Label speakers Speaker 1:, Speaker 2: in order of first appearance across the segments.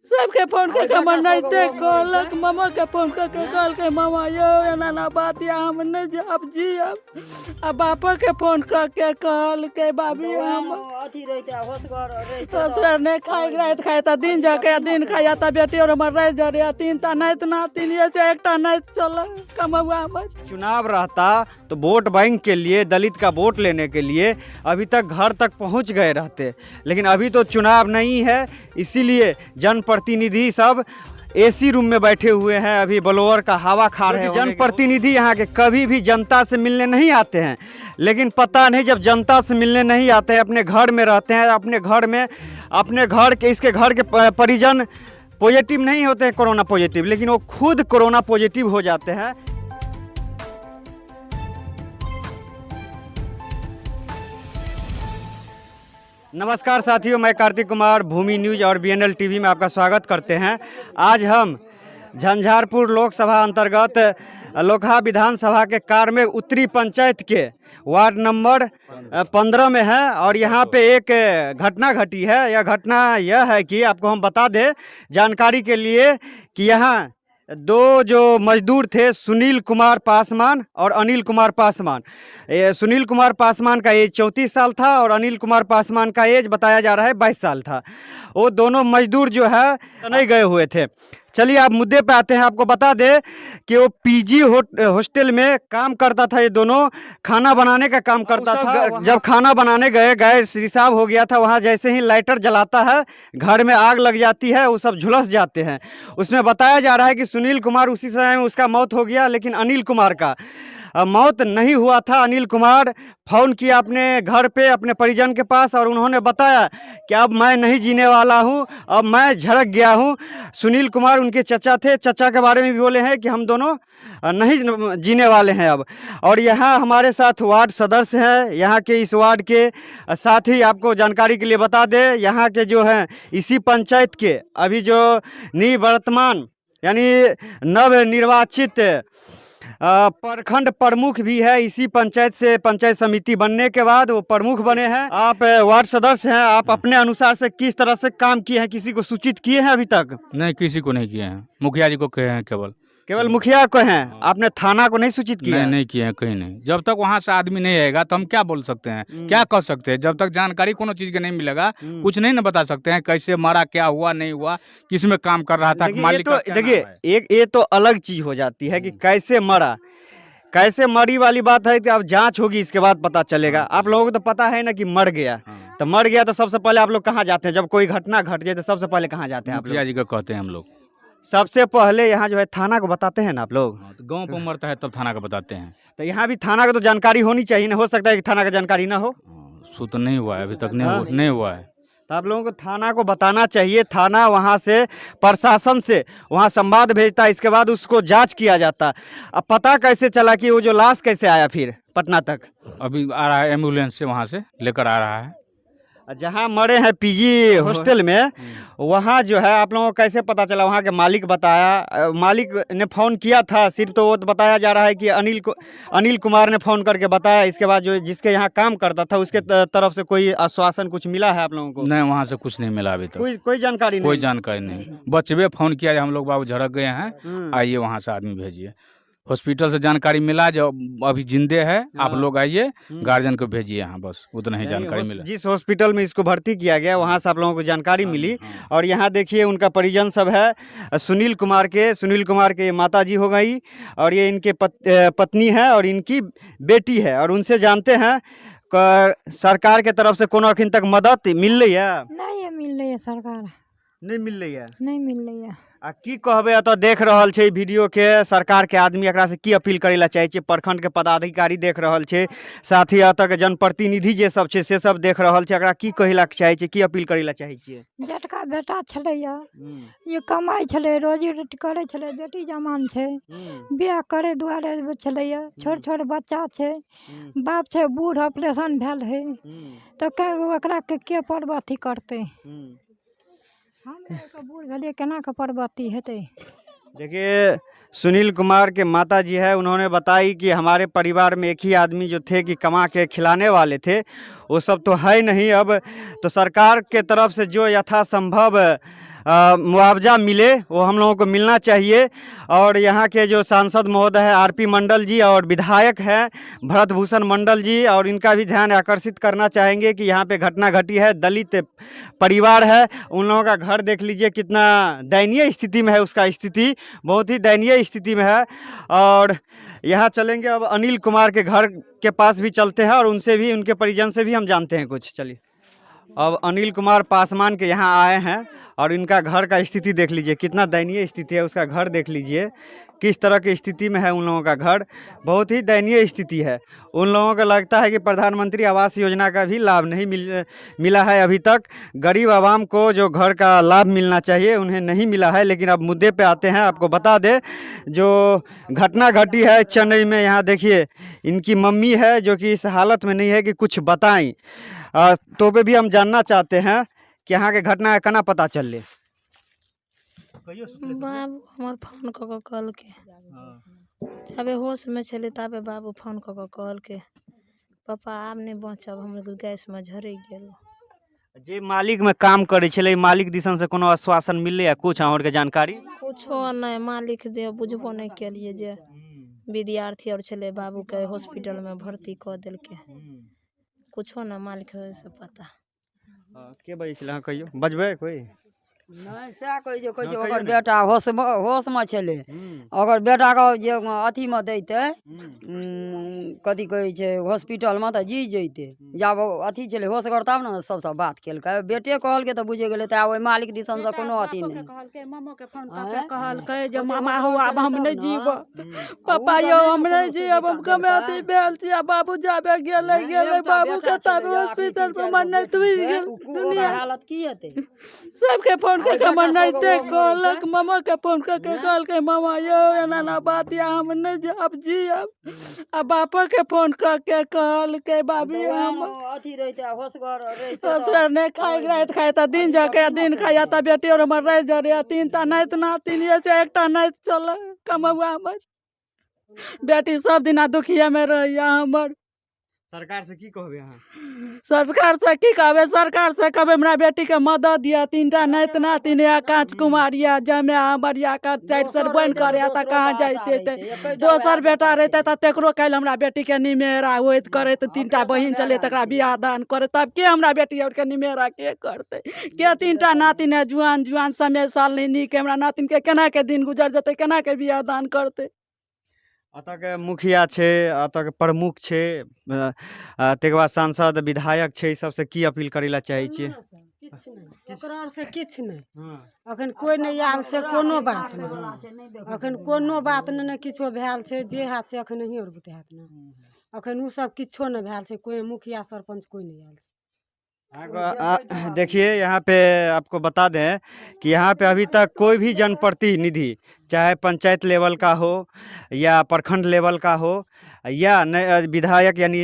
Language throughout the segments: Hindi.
Speaker 1: सबके फोन करके मन नहीं देख कहलक मामा के फोन करके कहल के मामा यो एना ना बात या हम नहीं जाब जी अब बापा के फोन करके कहल के बाबी हम
Speaker 2: अथी रहते होसगर रहते
Speaker 1: तो नहीं खाए रात खाए तो दिन जाके दिन खाया तो बेटी और हमार रह जा रहा तीन ता नहीं ना तीन ये से एक ता नहीं चल कमवा हमर।
Speaker 3: चुनाव रहता तो वोट बैंक के लिए दलित का वोट लेने के लिए अभी तक घर तक पहुंच गए रहते, लेकिन अभी तो चुनाव नहीं है, इसीलिए जनप्रतिनिधि सब एसी रूम में बैठे हुए हैं, अभी ब्लोअर का हवा खा रहे हैं। जनप्रतिनिधि यहाँ के कभी भी जनता से मिलने नहीं आते हैं, लेकिन पता नहीं जब जनता से मिलने नहीं आते हैं अपने घर में रहते हैं, अपने घर में अपने घर के इसके घर के परिजन पॉजिटिव नहीं होते हैं कोरोना पॉजिटिव, लेकिन वो खुद कोरोना पॉजिटिव हो जाते हैं। नमस्कार साथियों, मैं कार्तिक कुमार भूमि न्यूज और बीएनएल टीवी में आपका स्वागत करते हैं। आज हम झंझारपुर लोकसभा अंतर्गत लोकहा विधानसभा के कारमेघ उत्तरी पंचायत के वार्ड नंबर 15 में है और यहाँ पे एक घटना घटी है। यह घटना यह है कि आपको हम बता दें जानकारी के लिए कि यहाँ दो जो मजदूर थे, सुनील कुमार पासवान और अनिल कुमार पासवान। सुनील कुमार पासवान का एज 34 साल था और अनिल कुमार पासवान का एज बताया जा रहा है 22 साल था। वो दोनों मजदूर जो है नहीं गए हुए थे। चलिए आप मुद्दे पे आते हैं। आपको बता दें कि वो पीजी हॉस्टल में काम करता था, ये दोनों खाना बनाने का काम करता था। जब खाना बनाने गए, गैस रिसाव हो गया था, वहाँ जैसे ही लाइटर जलाता है घर में आग लग जाती है, वो सब झुलस जाते हैं। उसमें बताया जा रहा है कि सुनील कुमार उसी समय में उसका मौत हो गया, लेकिन अनिल कुमार का मौत नहीं हुआ था। अनिल कुमार फ़ोन किया अपने घर पे अपने परिजन के पास और उन्होंने बताया कि अब मैं नहीं जीने वाला हूं, अब मैं झड़क गया हूं। सुनील कुमार उनके चचा थे, चचा के बारे में भी बोले हैं कि हम दोनों नहीं जीने वाले हैं अब। और यहाँ हमारे साथ वार्ड सदस्य हैं यहाँ के, इस वार्ड के साथ ही आपको जानकारी के लिए बता दें यहाँ के जो हैं इसी पंचायत के अभी जो निवर्तमान यानी नवनिर्वाचित प्रखंड प्रमुख भी है इसी पंचायत से। पंचायत समिति बनने के बाद वो प्रमुख बने हैं। आप वार्ड सदस्य हैं, आप अपने अनुसार से किस तरह से काम किए हैं? किसी को सूचित किए हैं अभी तक?
Speaker 4: नहीं, किसी को नहीं किए हैं, मुखिया जी को कहे हैं, केवल
Speaker 3: मुखिया को हैं। आपने थाना को नहीं सूचित किया?
Speaker 4: नहीं किए हैं, कहीं नहीं। जब तक वहाँ से आदमी नहीं आएगा तो हम क्या बोल सकते हैं, क्या कर सकते हैं? जब तक जानकारी कोनो चीज के नहीं मिलेगा कुछ नहीं ना बता सकते हैं। कैसे मरा, क्या हुआ, नहीं हुआ, किस में काम कर रहा था, मालिक का क्या नाम है?
Speaker 3: देखिए एक ये तो अलग चीज हो जाती है कि कैसे मरा, कैसे मरी वाली बात है कि अब जांच होगी, इसके बाद पता चलेगा। आप लोगों को तो पता है ना कि मर गया, तो मर गया तो सबसे पहले आप लोग कहाँ जाते हैं? जब कोई घटना घट जाए तो सबसे पहले कहाँ जाते हैं आप?
Speaker 4: मुखिया जी को कहते हैं हम लोग।
Speaker 3: सबसे पहले यहाँ जो है थाना को बताते हैं ना आप लोग?
Speaker 4: तो गांव पर मरता है तब थाना को बताते हैं।
Speaker 3: तो यहाँ भी थाना को तो जानकारी होनी चाहिए ना, हो सकता है कि थाना का जानकारी ना हो।
Speaker 4: सो तो नहीं हुआ है अभी तक, नहीं हुआ है।
Speaker 3: तो आप लोगों को थाना को बताना चाहिए। थाना वहाँ से प्रशासन से वहाँ संवाद भेजता है, इसके बाद उसको जांच किया जाता। अब पता कैसे चला कि वो जो लाश कैसे आया फिर पटना तक?
Speaker 4: अभी आ रहा है एम्बुलेंस से, वहाँ से लेकर आ रहा है।
Speaker 3: जहाँ मरे हैं पीजी हॉस्टल में, वहाँ जो है आप लोगों को कैसे पता चला? वहाँ के मालिक बताया, मालिक ने फ़ोन किया था सिर्फ, तो वो तो बताया जा रहा है कि अनिल कुमार ने फ़ोन करके बताया। इसके बाद जो जिसके यहाँ काम करता था उसके तरफ से कोई आश्वासन कुछ मिला है आप लोगों को?
Speaker 4: नहीं, वहाँ से कुछ नहीं मिला अभी तक।
Speaker 3: कोई जानकारी नहीं?
Speaker 4: कोई जानकारी नहीं। बचवे फ़ोन किया, हम लोग बाबू झड़क गए हैं, आइए वहाँ से आदमी भेजिए। हॉस्पिटल से जानकारी मिला जो अभी जिंदे है, आप लोग आइए, गार्जियन को भेजिए यहाँ, बस उतना ही जानकारी मिला।
Speaker 3: जिस हॉस्पिटल में इसको भर्ती किया गया वहाँ से आप लोगों को जानकारी मिली। और यहाँ देखिए उनका परिजन सब है सुनील कुमार के माता जी हो गई और ये इनके पत्नी है और इनकी बेटी है। और उनसे जानते हैं सरकार के तरफ से कोनो अखिन तक मदद मिल रही है?
Speaker 2: नहीं मिल रही है, सरकार
Speaker 3: नहीं मिल रही है।
Speaker 2: नहीं मिल रही है।
Speaker 3: आ की कहबे तो देख रहल छे वीडियो के, सरकार के आदमी एकरा से की अपील करे ला चाहे छे? प्रखंड के पदाधिकारी देख रहल छे, साथ ही अतः के जनप्रतिनिधि जे सब छे से सब देख रहल छे, एकरा की कहिला चाहे छे, की अपील करे ला चाहे छे?
Speaker 2: जेठका बेटा छलैया, ये कमाई छले, रोजी रोटी करे छले, बेटी जमान छे, बियाह करे दुआरे छलैया, छोट छोट बच्चा छे, बाप छे बूढ़, ऑपरेशन भेल है, तो ओकरा के पर्व अथी करते? हम बूढ़ भेलिए, केना के पर्वती हेतै?
Speaker 3: देखिए सुनील कुमार के माता जी है, उन्होंने बताई कि हमारे परिवार में एक ही आदमी जो थे कि कमा के खिलाने वाले थे, वो सब तो है नहीं अब। तो सरकार के तरफ से जो यथासंभव मुआवजा मिले वो हम लोगों को मिलना चाहिए। और यहाँ के जो सांसद महोदय है आरपी मंडल जी और विधायक हैं भरत भूषण मंडल जी, और इनका भी ध्यान आकर्षित करना चाहेंगे कि यहाँ पे घटना घटी है, दलित परिवार है, उन लोगों का घर देख लीजिए कितना दयनीय स्थिति में है, उसका स्थिति बहुत ही दयनीय स्थिति में है। और यहाँ चलेंगे अब अनिल कुमार के घर के पास भी चलते हैं और उनसे भी, उनके परिजन से भी हम जानते हैं कुछ। चलिए अब अनिल कुमार पासवान के यहाँ आए हैं और इनका घर का स्थिति देख लीजिए कितना दयनीय स्थिति है, उसका घर देख लीजिए किस तरह की स्थिति में है उन लोगों का घर, बहुत ही दयनीय स्थिति है। उन लोगों को लगता है कि प्रधानमंत्री आवास योजना का भी लाभ नहीं मिला है अभी तक। गरीब आवाम को जो घर का लाभ मिलना चाहिए उन्हें नहीं मिला है। लेकिन अब मुद्दे पे आते हैं, आपको बता दें जो घटना घटी है चेन्नई में, यहाँ देखिए इनकी मम्मी है जो कि इस हालत में नहीं है कि कुछ बताएं। तो पे भी हम जानना चाहते हैं कि यहाँ के घटना है कना पता चल ले।
Speaker 5: बाबू हमार फोन कऽ कऽ कहलकै जाबे होश में छलै ताबे बाबू फोन कऽ कऽ कहलकै पापा आब नहीं बचब, हम गैस में झरक गेल।
Speaker 3: जे मालिक में काम करे छले मालिक दिसन से कोनो आश्वासन मिलले या कुछ और के जानकारी?
Speaker 5: कुछो नहीं, मालिक दे बुझबो नहीं केलिए जे विद्यार्थी और छलै बाबू के हॉस्पिटल में भर्ती कऽ देलकै, कुछो ना मालिक से पता।
Speaker 3: के बजै छलै अहाँ कहियो बजबै कोई?
Speaker 6: नहीं सएह कहै छै ओकर बेटा होश में छलै, अगर बेटा के जे अथी में दैते कथी कहै छै हॉस्पिटल में तऽ जी जैते, जब अथी छलै होशगर तब ने सबसे बात केलकै। बेटे कहलकै तऽ बुझे गेलै, तऽ ओहि मालिक दिसन से कोनो अथी नहीं।
Speaker 1: कहलकै जे मामा हो आब हम नहीं जीब, पापा यो हम नहीं जीब, हम कमे अथी भेल छी, आ बाबू जाबे गेले बाबू के तब हॉस्पिटल में मन नहीं दुनिया
Speaker 6: हालत की हेतै।
Speaker 1: सबके फोन के हमर नहीं कहलक, मामा के फोन करके कहलकै मामा यो एना ना बात या हम नहीं जाब जियब, आ बापा के फोन करके कहलकै बाबी हम
Speaker 6: अथी रहते होशगर रहते
Speaker 1: होशगर नहीं खाए रात खाए त दिन जाके दिन खाया त बेटी और हमर रह जरे तीन ता नहीं नातिन ये से एकटा नहीं चल कमौआ हमर बेटी सब दिना दुखिया में रहिया हमर।
Speaker 3: सरकार से की कहबे अहाँ?
Speaker 1: सरकार से की कहबे, सरकार से कहबे हमरा बेटी के मदद दिया, तीनटा नहीं नातिन या कांच कुमारिया जमे हमरिया का 4 सर बन करे त कहां जाइते ते दोसर बेटा रहते त तेकरो काल हमरा बेटी के निमेरा होइत करे त तीनटा बहिन चले तकरा बियाह दान करे, तब के हमरा बेटी और के निमेरा के करते, के तीनटा नातिन है जुआन जुआन समय साल नहीं नीक, हमरा नातिन के केना के दिन गुजर जते, केना के बियाह दान करते।
Speaker 3: अतः के मुखिया छे, अतः के प्रमुख छे, तकर बाद सांसद विधायक छे, सबसे की अपील करेला चाहे छिए?
Speaker 7: ओकरा से किछ नहीं, अखन कोई नहीं आयल छे, कोनो बात नहीं, अखन कोनो बात नहीं किछो भेल छे, जे हाथ से अखन नहीं और बुते हाथ ना, अखन उ सब किछो नहीं भेल छे, कोई मुखिया सरपंच कोई नहीं आयल छे।
Speaker 3: देखिए यहाँ पे आपको बता दें कि यहाँ पे अभी तक कोई भी जनप्रतिनिधि चाहे पंचायत लेवल का हो या प्रखंड लेवल का हो या विधायक यानी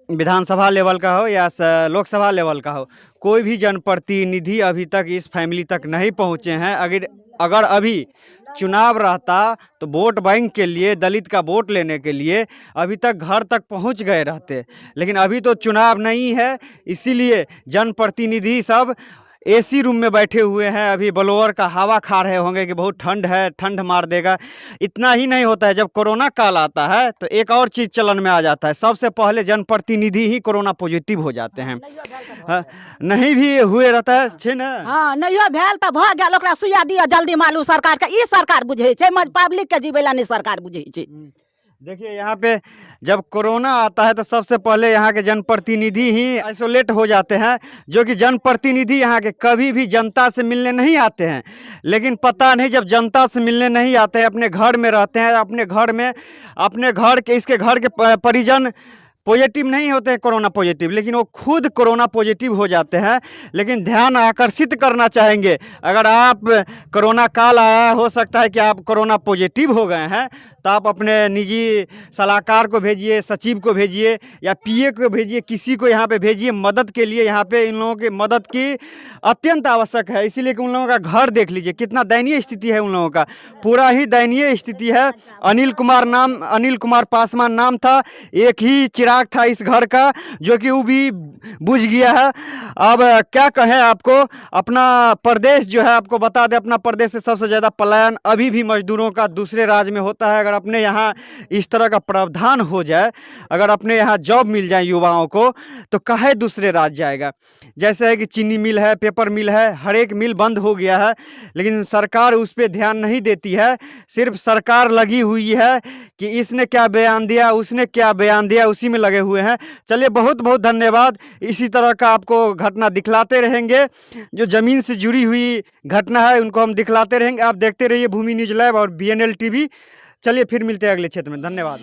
Speaker 3: विधानसभा लेवल का हो या लोकसभा लेवल का हो, कोई भी जनप्रतिनिधि अभी तक इस फैमिली तक नहीं पहुँचे हैं। अगर अभी चुनाव रहता तो वोट बैंक के लिए, दलित का वोट लेने के लिए अभी तक घर तक पहुंच गए रहते, लेकिन अभी तो चुनाव नहीं है, इसीलिए जनप्रतिनिधि सब एसी रूम में बैठे हुए हैं, अभी ब्लोअर का हवा खा रहे होंगे कि बहुत ठंड है, ठंड मार देगा। इतना ही नहीं होता है, जब कोरोना काल आता है तो एक और चीज़ चलन में आ जाता है, सबसे पहले जनप्रतिनिधि ही कोरोना पॉजिटिव हो जाते हैं। नहीं भी हुए रहता है छे ना,
Speaker 8: हाँ नहीं भेल तो भ गेल, ओकरा सुइया दिया जल्दी मालूम सरकार के, ई सरकार बुझे छे, पब्लिक के जीवेला नहीं सरकार बुझे छे।
Speaker 3: देखिए यहाँ पे जब कोरोना आता है तो सबसे पहले यहाँ के जनप्रतिनिधि ही आइसोलेट हो जाते हैं, जो कि जनप्रतिनिधि यहाँ के कभी भी जनता से मिलने नहीं आते हैं। लेकिन पता नहीं, जब जनता से मिलने नहीं आते हैं, अपने घर में रहते हैं, अपने घर में अपने घर के इसके घर के परिजन पॉजिटिव नहीं होते हैं कोरोना पॉजिटिव, लेकिन वो खुद कोरोना पॉजिटिव हो जाते हैं। लेकिन ध्यान आकर्षित करना चाहेंगे, अगर आप कोरोना काल आया हो सकता है कि आप कोरोना पॉजिटिव हो गए हैं, तो आप अपने निजी सलाहकार को भेजिए, सचिव को भेजिए या पीए को भेजिए, किसी को यहाँ पे भेजिए मदद के लिए। यहाँ पे इन लोगों की मदद की अत्यंत आवश्यक है, इसीलिए कि उन लोगों का घर देख लीजिए कितना दयनीय स्थिति है। उन लोगों का पूरा ही दयनीय स्थिति है। अनिल कुमार पासवान नाम था, एक ही चिराग था इस घर का जो कि वो भी बुझ गया है। अब क्या कहें आपको, अपना प्रदेश जो है, आपको बता दें, अपना प्रदेश से सबसे ज़्यादा पलायन अभी भी मजदूरों का दूसरे राज्य में होता है। अगर अपने यहाँ इस तरह का प्रावधान हो जाए, अगर अपने यहाँ जॉब मिल जाए युवाओं को, तो काहे दूसरे राज्य जाएगा। जैसे है कि चीनी मिल है, पेपर मिल है, हर एक मिल बंद हो गया है, लेकिन सरकार उस पर ध्यान नहीं देती है। सिर्फ सरकार लगी हुई है कि इसने क्या बयान दिया, उसने क्या बयान दिया, उसी में लगे हुए हैं। चलिए, बहुत बहुत धन्यवाद। इसी तरह का आपको घटना दिखलाते रहेंगे, जो ज़मीन से जुड़ी हुई घटना है उनको हम दिखलाते रहेंगे। आप देखते रहिए भूमि न्यूज़ लाइव और BNL TV। चलिए, फिर मिलते हैं अगले क्षेत्र में। धन्यवाद।